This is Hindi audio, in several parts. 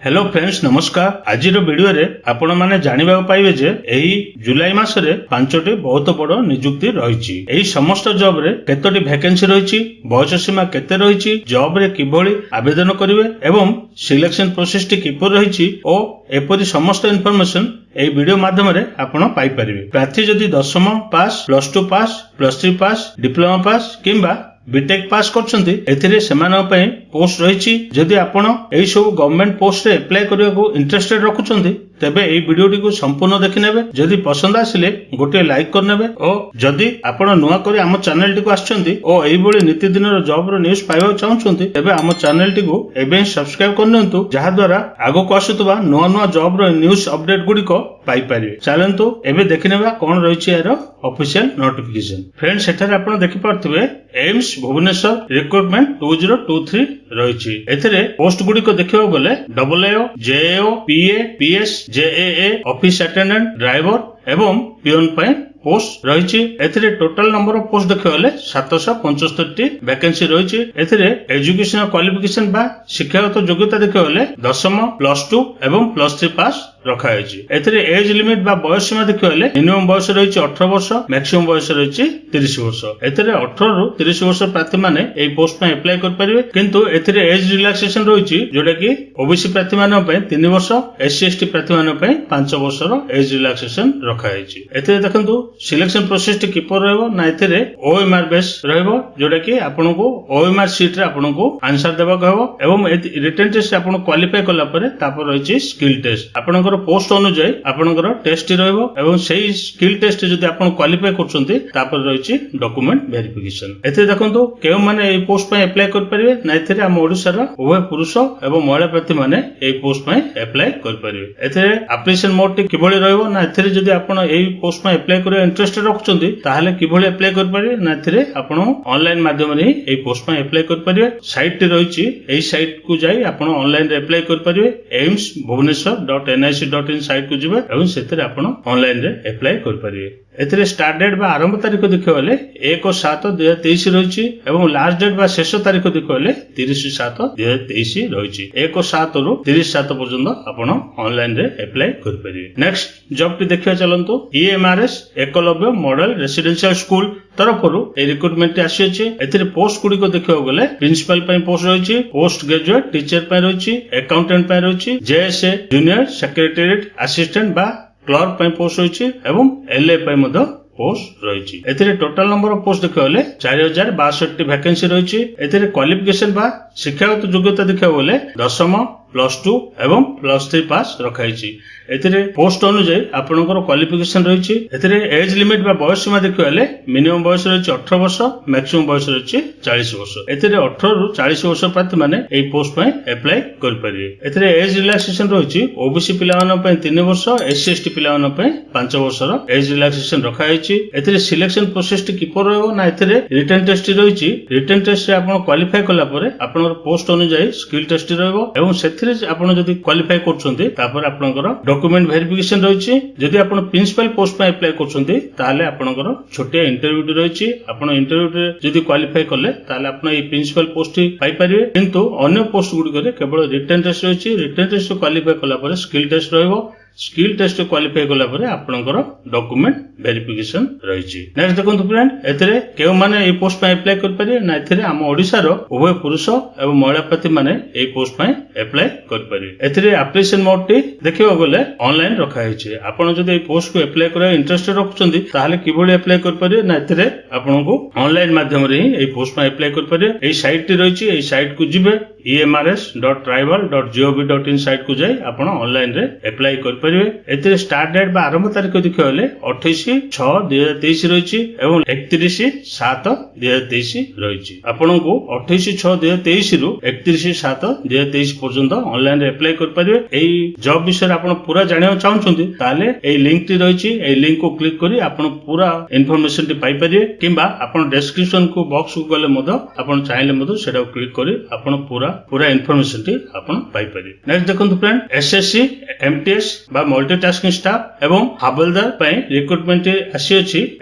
हेलो फ्रेंड्स नमस्कार। आज वीडियो रे आपण माने जानिबा पाइबे जे एही जुलाई मासरे 5टी बहुत बड़ नियुक्ति रहिछि। एही समस्त जॉब रे केतोटी वैकेंसी रहिछि, बयस सीमा केते रहिछि, जॉब रे किभଳି आवेदन करिवे एवं सिलेक्शन प्रोसेस टी किपर रहिछि ओ एपरि समस्त इन्फॉर्मेशन एही वीडियो माध्यम रे आपण पाई परिबे। प्रार्थी जदि 10th पास, +2 पास, +3 पास, डिप्लोमा पास किंबा बीटेक पास करछन्ती एथिरे सेमानन पय पोस्ट रहिछि। जदि आपण एही सब गवर्नमेंट पोस्ट रे अप्लाई करिया को इंटरेस्टेड रखुछन्ती तेबे एही वीडियो टी को संपूर्ण देखि नेबे। जदि पसंद आसिले गोटे लाइक कर नेबे ओ जदि आपण नुवा करी हम चैनल टी को आछन्ती ओ एही बळी नित्य दिन रो जॉब रो न्यूज़ पाइबा चाहछन्ती तेबे हम चैनल टी को एबे सब्सक्राइब करनंतु, जहा द्वारा आगो को आसुतबा नुवा नुवा जॉब रो न्यूज़ अपडेट गुडी को पाई परिबे। चलंतु एबे देखि नेबा कोन रहिछि यार ऑफिशियल नोटिफिकेशन। फ्रेंड्स सेठारे आपण देखि पारथिबे एम्स भुवनेश्वर रिक्रुटमेंट 2023 रहिछि। एथिरे पोस्ट गुडी को देखियो गले AAO, JAO, PA, PS, JAA, office attendant, driver एवं पियोन पय पोस्ट रहिछि। एथिरे टोटल नंबर ऑफ पोस्ट देखियो गले 775 टी वैकेंसी रहिछि। एथिरे एजुकेशनल क्वालिफिकेशन बा शिक्षागत योग्यता देखियो गले 10th, +2 एवं +3 पास रखा है। एथिरे एज लिमिट बा बयस सीमा देखियो गले मिनिमम बयस रहिछि 18 वर्ष, मैक्सिमम बयस रहिछि 30 वर्ष। एथिरे 18 रु 30 वर्ष प्रार्थी माने एई पोस्ट पे अप्लाई कर परिबे, किंतु एथिरे एज रिलैक्सेशन रहिछि जोटा कि ओबीसी प्रार्थी माने पे 3 वर्ष, SC ST प्रार्थी माने पे 5 वर्ष रो एज रिलैक्सेशन रखा है। एथिरे देखंतु सिलेक्शन प्रोसेस टी किपर रहबो ना, एथिरे OMR बेस रहबो जोटा कि आपन को OMR शीट रे आपन को आंसर देबा कहबो एवं रिटन टेस्ट आपन क्वालिफाई करला परे तापर रहिछि स्किल टेस्ट। आपनकर पोस्ट अनुसार आपनकर टेस्ट रहबो एवं सेही स्किल टेस्ट जदि आपन क्वालिफाई करछन्ती तापर रहिछि डॉक्यूमेंट वेरिफिकेशन। एथे देखंतु केउ माने एई पोस्ट पे अप्लाई कर परिबे ना, एथिरे हम ओडिसा रो उभय पुरुष एवं महिला प्रार्थी माने एई पोस्ट पे अप्लाई कर परिबे। एथे एप्लीकेशन मोड टी किभଳି रहबो ना, एथिरे जदि आपन एई पोस्ट पे अप्लाई करे इंटरेस्टेड रखछन्ती ताहाले किभଳି अप्लाई कर परिबे ना, एथिरे आपन ऑनलाइन माध्यम रे एई पोस्ट पे अप्लाई कर परिबे। साइट टी रहिछि, एई साइट को जाई आपन ऑनलाइन रे अप्लाई कर परिबे। amsbhubaneswar.nic.in साइट को जिबे एवं सेतरे आपण ऑनलाइन रे अप्लाई कर परिबे। एथिरे स्टार्ट डेट बा आरंभ तारीख देखियो गले 1/7/2023 रहिछि एवं लास्ट डेट बा शेष तारीख देखियो गले 30/7/2023 रहिछि। 1/7 रु 30/7 पर्यंत आपण ऑनलाइन रे अप्लाई कर परिबे। नेक्स्ट जॉब टी देखियो चलंतु EMRS Eklavya model residential school तरफरु ए रिक्रुटमेंट टी आसी अछि। एथिरे पोस्ट गुडी को देखियो गले प्रिंसिपल पय पोस्ट रहिछि, पोस्ट ग्रेजुएट टीचर पय रहिछि, अकाउंटेंट पय रहिछि, JSA जूनियर सेक्रेटेरिएट असिस्टेंट बा क्लर्क पय पोस्ट रहिछि एवं LA पय मध पोस्ट रहिछि। एथिरे टोटल नंबर ऑफ पोस्ट देखियो गले 4062 टी वैकेंसी रहिछि। एथिरे क्वालिफिकेशन बा शिक्षागत योग्यता देखियो गले 10th, +2 एवं +3 पास रखाइछि। एथिरे पोस्ट अनुसार आपनकर क्वालिफिकेशन रहिछि। एथिरे एज लिमिट बा बयस सीमा देखियो गले मिनिमम बयस रहिछि 18 वर्ष, मैक्सिमम बयस रहिछि 40 वर्ष। एथिरे 18 रु 40 वर्ष प्रार्थी माने एई पोस्ट पे अप्लाई कर परिबे। एथिरे एज रिलैक्सेशन रहिछि ओबीसी पिला माने पे 3 वर्ष, SC ST पिला माने पे 5 वर्ष रो एज रिलैक्सेशन रखाइछि। एथिरे सिलेक्शन प्रोसेस टी किपर रहबो ना, एथिरे रिटन टेस्ट रहिछि। रिटन टेस्ट रे आपण क्वालिफाई करला परे आपनकर पोस्ट अनुसार स्किल टेस्ट रहबो एवं सेथिरे आपण जदि क्वालिफाई करछन्ती तापर आपनकर डॉक्यूमेंट वेरिफिकेशन रहिछि। जदि आपण प्रिंसिपल पोस्ट पे अप्लाई करछन्ती ताले आपनकर छोटिया इंटरव्यू रहिछि। आपण इंटरव्यू रे जदि क्वालिफाई करले ताले आपण ए प्रिंसिपल पोस्ट पाई परिबे, किंतु अन्य पोस्ट गुडी करे केवल रिटन टेस्ट रहिछि। रिटन टेस्ट क्वालिफाई करला परे स्किल टेस्ट रहबो। स्किल टेस्ट क्वालिफाई करला परे आपनकर डॉक्यूमेंट वेरिफिकेशन रहिछि। नेक्स्ट देखंतु फ्रेंड, एथिरे केउ माने ए पोस्ट पे अप्लाई कर परिबे ना, एथिरे हम ओडिसा रो उभय पुरुष एवं महिला प्रार्थी माने ए पोस्ट पे अप्लाई कर परिबे। एथिरे एप्लीकेशन मोड टी देखियो गले ऑनलाइन रखा हिछि। आपण जदि ए पोस्ट को अप्लाई करे इंटरेस्टेड रखछन्ती ताहाले किभଳି अप्लाई कर परिबे ना, एथिरे आपनको ऑनलाइन माध्यम रे ए पोस्ट पे अप्लाई कर परिबे। एई साइट टी रहिछि, एई साइट को जिबे emrs.tribal.gov.in साइट को जाई आपण ऑनलाइन रे अप्लाई कर परिबे। एथिरे स्टार्ट डेट बा आरंभ तारीख देखियो गले 28/6/2023 रहिछि एवं 31/7/2023 रहिछि। आपनको 28/6/2023 रु 31/7/2023 पर्यंत ऑनलाइन रे अप्लाई कर परिबे। एई जॉब विषय आपण पूरा जानियो चाहउछन्ती ताले एई लिंक टी रहिछि, एई लिंक को क्लिक करी आपण पूरा इन्फॉर्मेशन टी पाई परिबे, किबा आपण डिस्क्रिप्शन को बॉक्स को गले मध आपण चाहिले मध सेटा क्लिक करी आपण पूरा इन्फॉर्मेशन टी आपण पाई परिबे। नेक्स्ट देखंतु फ्रेंड, SSC एमटीएस बा मल्टीटास्किंग स्टाफ एवं हावलदार ପାଇଁ रिक्रुटमेंट आसी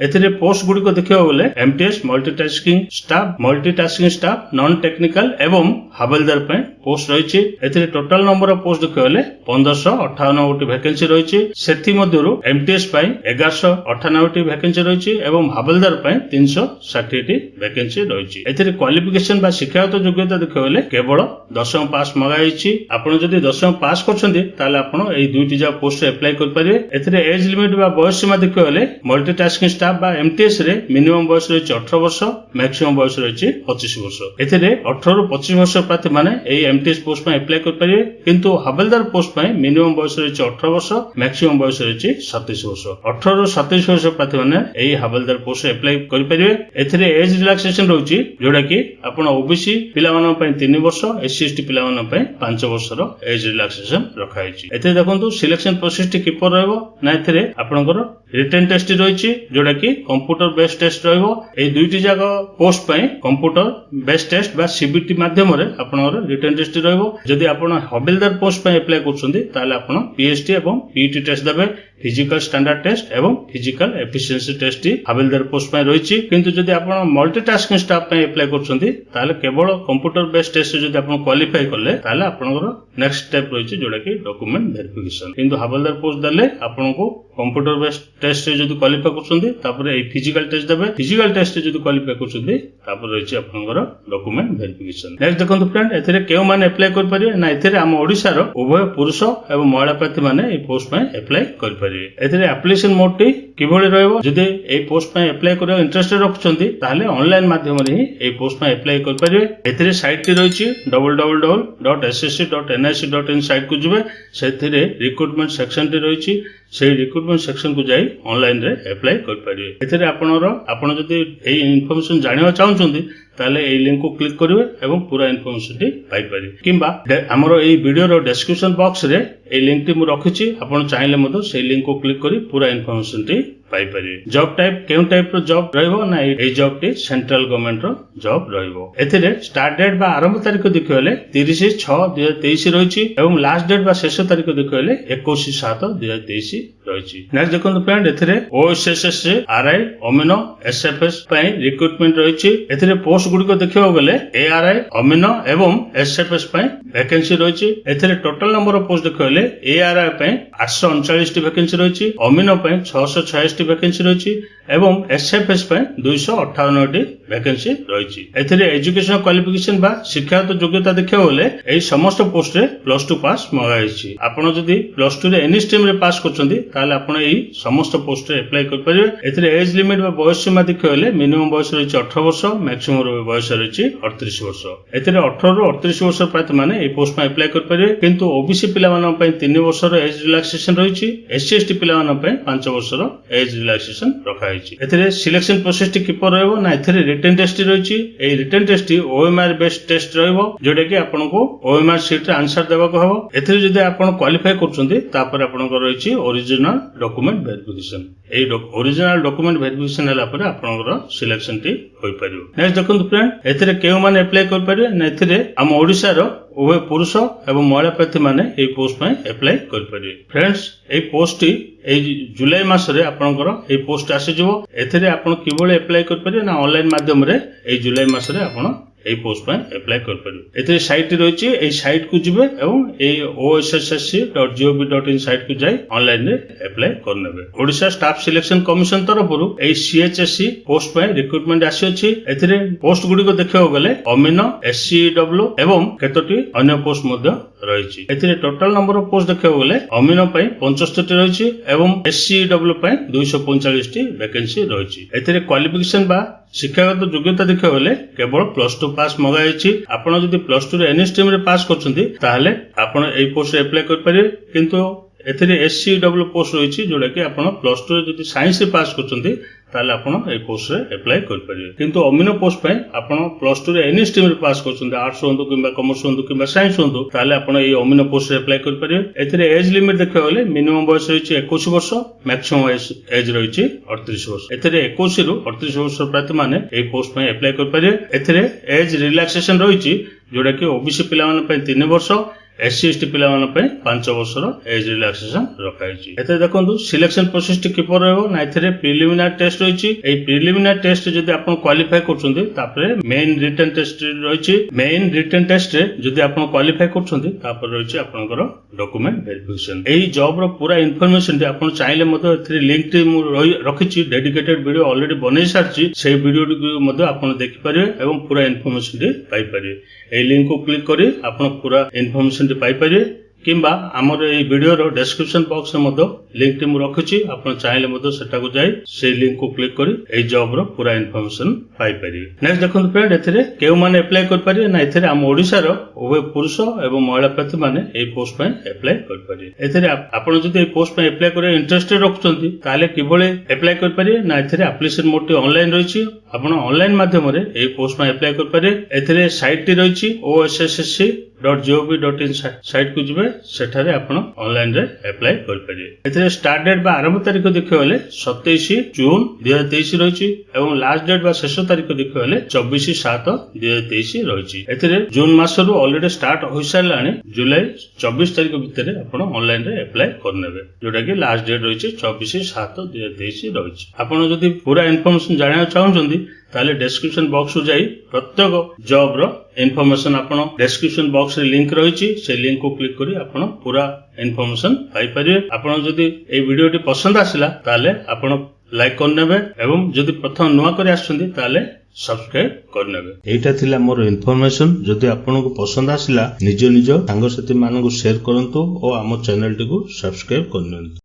एथिरे पोस्ट गुड़िक देखा गले MTS multitasking staff non technical एवं हावलदार ପାଇଁ पोस्ट रही एथिरे टोटल नंबर ऑफ पोस्ट देखा गले 1558 गोटी वैकेंसी रही सेथि मध्यरु एमटीएस ପାଇଁ 1198 वैकेंसी रही एवं हावलदार ପାଇଁ 360 वैकेंसी रही एथिरे क्वालिफिकेशन बा शिक्षागत योग्यता देखा गले केवल 10वीं पास मगाई आपण जदि 10वीं पास करछन्ती ताले आपण एई दुईटी जा पोस्ट अप्लाई कर परिवे एथिरे एज लिमिट बा बयस सीमा देखा गले मल्टीटास्किंग स्टाफ बा एमटीएस रे मिनिमम बयस रही 18 वर्ष मैक्सिमम बयस रही 25 वर्ष एथिरे 18 रु 25 वर्ष प्रार्थी माने एई एमटीएस पोस्ट ପାଇଁ अप्लाई कर परिवे किंतु हावलदार पोस्ट ପାଇଁ मिनिमम बयस रही 18 वर्ष मैक्सिमम बयस रही 27 वर्ष 18 रु 27 वर्ष प्रार्थी माने एई हावलदार पोस्ट अप्लाई कर परिवे एथिरे एज रिलैक्सेशन रहउची जोडा कि आपण ओबीसी पिला मानन ପାଇଁ 3 वर्ष एससी एसटी पिला मानन ପାଇଁ 5 वर्षर एज रिलैक्सेशन रखा हैछि एथे देखंतु सिलेक्शन प्रोसेस टी किपर रहबो ना एथिरे आपनकर रिटन टेस्ट रही जोड़ा कि कंप्यूटर बेस्ड टेस्ट रहिबो ए दुईटी जाक पोस्ट ପାଇଁ कंप्यूटर बेस्ड टेस्ट बा सीबीटी माध्यम रे आपनकर रिटन टेस्ट रहिबो जदि आपण हविलदार पोस्ट ପାଇଁ अप्लाई करछन्ती ताले आपण पीएसटी एवं पीईटी टेस्ट देबे फिजिकल स्टैंडर्ड टेस्ट एवं फिजिकल एफिशिएंसी टेस्ट हविलदार पोस्ट ପାଇଁ रही किंतु जदि आपण मल्टीटास्किंग स्टाफ ପାଇଁ अप्लाई करछन्ती ताले केवल कंप्यूटर बेस्ड टेस्ट जदि आपण क्वालिफाई करले ताले आपनकर नेक्स्ट स्टेप रही जोड़ा कि डॉक्यूमेंट वेरिफिकेशन किंतु हविलदार पोस्ट देले आपनको कंप्यूटर बेस्ड टेस्ट जदि क्वालिफाई करछन्ती तापर ए फिजिकल टेस्ट देबे फिजिकल टेस्ट जदि क्वालिफाई करछन्ती तापर रही आपनकर डॉक्यूमेंट वेरिफिकेशन नेक्स्ट देखंतु फ्रेंड एथिरे केउ माने अप्लाई कर परिवे ना एथिरे हम ओडिसा रो उभय पुरुष एवं महिला प्रार्थी माने ए पोस्ट ପାଇଁ अप्लाई कर परिवे एथिरे एप्लिकेशन मोड टी किभଳି रहइबो जदि ए पोस्ट ପାଇଁ अप्लाई करियो इंटरेस्टेड रखछन्ती ताले ऑनलाइन माध्यम रे ए पोस्ट ପାଇଁ अप्लाई कर परिवे एथिरे साइट टी रहिछि www.ssc.nic.in साइट को जिवे सेथिरे रिक्रुटमेंट सेक्शन टी रहिछि से रिक्रुटमेंट सेक्शन को जाई ऑनलाइन रे अप्लाई कर परिवे एथिरे आपण जदि ए इन्फॉर्मेशन जानिबा चाहुछन्ती ताले ए लिंक को क्लिक करिवे एवं पूरा इन्फॉर्मेशन टी पाई परिवे किंबा हमरो ए वीडियो रो डिस्क्रिप्शन बॉक्स रे ए लिंक टी मु रखिछि आपण चाहिले मतो से लिंक को क्लिक करी पूरा इन्फॉर्मेशन टी पाई परिवे जॉब टाइप केउ टाइप रो जॉब रहइबो ना ए जॉब टी सेंट्रल गवर्नमेंट रो जॉब रहइबो एथिरे स्टार्ट डेट बा आरंभ तारीख देखिले 30/6/2023 रहिछि एवं लास्ट डेट बा शेष तारीख देखिले 21/7/2023 रहिछि नेक्स्ट देखंतु फ्रेंड एथिरे ओएसएसएस आरआई अमिनो एसएफएस ପାଇଁ रिक्रुटमेंट रहिछि एथिरे पोस्ट गुडिको देखिबो गले एआरआई अमिनो एवं एसएफएस ପାଇଁ वैकेंसी रहिछि एथिरे टोटल नंबर ऑफ पोस्ट देखिले एआरआई ପାଇଁ 839 टी वैकेंसी रहिछि अमिनो ପାଇଁ 626 टी वैकेंसी रहिछि एवं एसएफएस ପାଇଁ 258 टी वैकेंसी रहिछि एथिरे एजुकेशन क्वालिफिकेशन बा शिक्षागत योग्यता देखिबो गले एई समस्त पोस्ट रे +2 पास मगाइछि आपण जदि +2 रे एनी स्ट्रीम रे पास करछन्ती ताले आपण एई समस्त पोस्ट रे अप्लाई कर परिवे एथिरे एज लिमिट बा बयस सीमा देखिबो गले मिनिमम बयस रहिछि 18 वर्ष मैक्सिमम बयस रहिछि 38 वर्ष एथिरे 18 रु 38 वर्ष प्रार्थी माने एई पोस्ट में अप्लाई कर परिवे किंतु ओबीसी पिला मानन ପାଇଁ 3 वर्षर एज रिलैक्सेशन रहिछि एससी एसटी पिला मानन ପାଇଁ 5 वर्षर एज रिलैक्सेशन रखा हैछि एथिरे सिलेक्शन प्रोसेस टी किपर रहबो ना एथिरे रिटन टेस्ट रहिछि एई written test OMR based test रहबो जोडे कि आपनको ओएमआर शीट रे आंसर देबा को हबो एथिरे जदि आपण क्वालिफाई करछन्ती तापर आपनको रहिछि ओरिजिनल डॉक्यूमेंट वेरिफिकेशन एई ओरिजिनल डॉक्यूमेंट वेरिफिकेशन हला पर आपनकर सिलेक्शन टी होई परियो नेक्स्ट देखंतु फ्रेंड एथिरे केउ माने अप्लाई कर परियो ना एथिरे हम ओडिसा रो उभय पुरुष एवं महिला प्रार्थी माने ए पोस्ट ପାଇଁ अप्लाई कर परिवे फ्रेंड्स ए पोस्ट टी ए जुलाई मास रे आपनकर ए पोस्ट आसी जबो एथिरे आपण किबोले अप्लाई कर परिवे ना ऑनलाइन माध्यम रे ए जुलाई मास रे आपण ए पोस्ट ପାଇଁ अप्लाई कर परिवे एथिरे साइट रहिछि ए साइट को जिवे एवं ए ossc.gov.in साइट को जाई ऑनलाइन रे अप्लाई करनेबे ओडिसा स्टाफ सिलेक्शन कमिशन तरफरु ए सीएचएससी पोस्ट ପାଇଁ रिक्रुटमेंट आसी अछि एथिरे पोस्ट गुडी को देखियो गले अमिनो एससीडब्ल्यू एवं केतोटी अन्य पोस्ट मध्ये रहिछि एथिरे टोटल नंबर ऑफ पोस्ट देखियो गले अमिनो ପାଇଁ 65 टी रहिछि एवं एससीडब्ल्यू ପାଇଁ 245 टी वैकेंसी रहिछि एथिरे क्वालिफिकेशन बा शिक्षागत योग्यता देखियो गले केवल +2 पास मगाइछि आपण जदि +2 रे एनी स्ट्रीम रे पास करछन्ती ताहाले आपण एई पोस्ट रे अप्लाई कर परिवे किंतु एथिरे एससीडब्ल्यू पोस्ट रहिछि जोडा कि आपण +2 रे जदि साइंस रे पास करछन्ती ताले आपण ए पोस्ट रे अप्लाई कर परिवे किंतु अमिनो पोस्ट ପାଇଁ आपण +2 रे एनी स्ट्रीम रे पास करछन्ती आर्ट्स होंतु किबा कॉमर्स होंतु किबा साइंस होंतु ताले आपण ए अमिनो पोस्ट रे अप्लाई कर परिवे एथिरे एज लिमिट देखियो गले मिनिमम बयस रहिछि 21 वर्ष मैक्सिमम एज रहिछि 38 वर्ष एथिरे 21 रु 38 वर्ष प्रार्थी माने ए पोस्ट ପାଇଁ अप्लाई कर परिवे एथिरे एज रिलैक्सेशन रहिछि जोडा कि ओबीसी पिला माने ପାଇଁ 3 वर्ष SC ST ପିଲାମାନଙ୍କ ପାଇଁ 5 ବର୍ଷର ଏଜ୍ ରିଲାକ୍ସେସନ ରଖାଯାଇଛି। ଏଥିରେ ଦେଖନ୍ତୁ ସିଲେକ୍ସନ ପ୍ରୋସେସଟି କିପରି ରହିବ ନା ଏଥିରେ ପ୍ରିଲିମିନାରୀ ଟେଷ୍ଟ ରହିଛି। ଏଇ ପ୍ରିଲିମିନାରୀ ଟେଷ୍ଟ ଯଦି ଆପଣ କ୍ୱାଲିଫାଏ କରୁଛନ୍ତି ତାପରେ ମେନ୍ ରିଟନ୍ ଟେଷ୍ଟ ରହିଛି। ମେନ୍ ରିଟନ୍ ଟେଷ୍ଟରେ ଯଦି ଆପଣ କ୍ୱାଲିଫାଏ କରୁଛନ୍ତି ତାପରେ ରହିଛି ଆପଣଙ୍କର ଡକୁମେଣ୍ଟ ଭେରିଫିକେସନ। ଏହି ଜବ୍ ର ପୁରା ଇନଫର୍ମେସନଟି ଆପଣ ଚାହିଁଲେ ମଧ୍ୟ ଏଥିରେ ଲିଙ୍କଟି ମୁଁ ରଖିଛି। ଡେଡିକେଟେଡ୍ ଭିଡିଓ ଅଲରେଡି ବନେଇ ସାରିଛି। ସେଇ ଭିଡିଓଟିକୁ ମଧ୍ୟ ଆପଣ ଦେଖିପାରିବେ ଏବଂ ପୁରା ଇନଫର୍ମେସନଟି ପାଇପାରିବେ। ଏହି ଲିଙ୍କକୁ କ୍ଲିକ୍ କରି ଆପଣ ପୁରା ଇନଫର୍ମେସନଟି ପାଇପାରିବେ କିମ୍ବା ଆମର ଏହି ଭିଡିଓର ଡେସ୍କ୍ରିପସନ ବକ୍ସରେ ମଧ୍ୟ ଲିଙ୍କଟି ମୁଁ ରଖିଛି। ଆପଣ ଚାହିଁଲେ ମଧ୍ୟ ସେଟାକୁ ଯାଇ ସେଇ ଲିଙ୍କକୁ କ୍ଲିକ୍ କରି ଏହି ଜବ୍ ର ପୁରା ଇନଫର୍ମେସନ ପାଇପାରିବେ। ନେକ୍ସଟ ଦେଖନ୍ତୁ ଫ୍ରେଣ୍ଡ, ଏଥିରେ କେଉଁମାନେ ଆପ୍ଲାଏ କରିପାରିବେ ନା ଏଥିରେ ଆମ ଓଡ଼ିଶାର ଉଭୟ ପୁରୁଷ ଏବଂ ମହିଳା ପ୍ରାର୍ଥୀମାନେ ଏହି ପୋଷ୍ଟ ପାଇଁ ଆପ୍ଲାଏ କରିପାରିବେ। ଏଥିରେ ଆପଣ ଯଦି ଏହି ପୋଷ୍ଟ ପାଇଁ ଆପ୍ଲାଏ କରିବା ଇଣ୍ଟରେଷ୍ଟେଡ୍ ରଖୁଛନ୍ତି ତାହେଲେ କିଭଳି ଆପ୍ଲାଏ କରିପାରିବେ ନା ଏଥିରେ ଆପ୍ଲିକେସନ ମୋଡଟି ଅନଲାଇନ ରହିଛି। ଆପଣ ଅନଲାଇନ ମାଧ୍ୟମରେ ଏହି ପୋଷ୍ଟ ପାଇଁ ଆପ୍ଲାଏ କରିପାରିବେ। ଏଥିରେ ସାଇଟଟି ରହିଛି OSSC.gov.in ସାଇଟ୍ କୁ ଯିବେ, ସେଠାରେ ଆପଣ ଅନଲାଇନ ରେ ଆପ୍ଲାଏ କରିପାରିବେ। ଏଥିରେ ଷ୍ଟାର୍ଟ ଡେଟ୍ ବା ଆରମ୍ଭ ତାରିଖ ଦେଖିବାକୁ ଗଲେ 27 ଜୁନ 2023 ରହିଛି ଏବଂ ଲାଷ୍ଟ ଡେଟ୍ ବା ଶେଷ ତାରିଖ ଦେଖିବାକୁ ଗଲେ 24/7/2023 ରହିଛି। ଏଥିରେ ଜୁନ ମାସରୁ ଅଲରେଡି ଷ୍ଟାର୍ଟ ହୋଇସାରିଲାଣି। ଜୁଲାଇ 24 ତାରିଖ ଭିତରେ ଆପଣ ଅନଲାଇନ ରେ ଆପ୍ଲାଏ କରିନେବେ, ଯୋଉଟା କି ଲାଷ୍ଟ ଡେଟ୍ ରହିଛି 24/7/2023 ରହିଛି। ଆପଣ ଯଦି ପୁରା ଇନଫର୍ମେସନ ଜାଣିବାକୁ ଚାହୁଁଛନ୍ତି ତାହେଲେ ଡେସ୍କ୍ରିପସନ ବକ୍ସକୁ ଯାଇ ପ୍ରତ୍ୟେକ ଜବ୍ ର ଇନଫର୍ମେସନ ଆପଣ ଡେସ୍କ୍ରିପସନ ବକ୍ସରେ ଲିଙ୍କ ରହିଛି, ସେ ଲିଙ୍କକୁ କ୍ଲିକ୍ କରି ଆପଣ ପୁରା ଇନଫର୍ମେସନ ପାଇପାରିବେ। ଆପଣ ଯଦି ଏହି ଭିଡିଓଟି ପସନ୍ଦ ଆସିଲା ତାହେଲେ ଆପଣ ଲାଇକ୍ କରିନେବେ ଏବଂ ଯଦି ପ୍ରଥମ ନୂଆ କରି ଆସୁଛନ୍ତି ତାହେଲେ ସବସ୍କ୍ରାଇବ କରିନେବେ। ଏଇଟା ଥିଲା ମୋର ଇନଫର୍ମେସନ। ଯଦି ଆପଣଙ୍କୁ ପସନ୍ଦ ଆସିଲା ନିଜ ସାଙ୍ଗସାଥୀ ମାନଙ୍କୁ ସେୟାର କରନ୍ତୁ ଓ ଆମ ଚ୍ୟାନେଲଟିକୁ ସବସ୍କ୍ରାଇବ କରିନିଅନ୍ତୁ।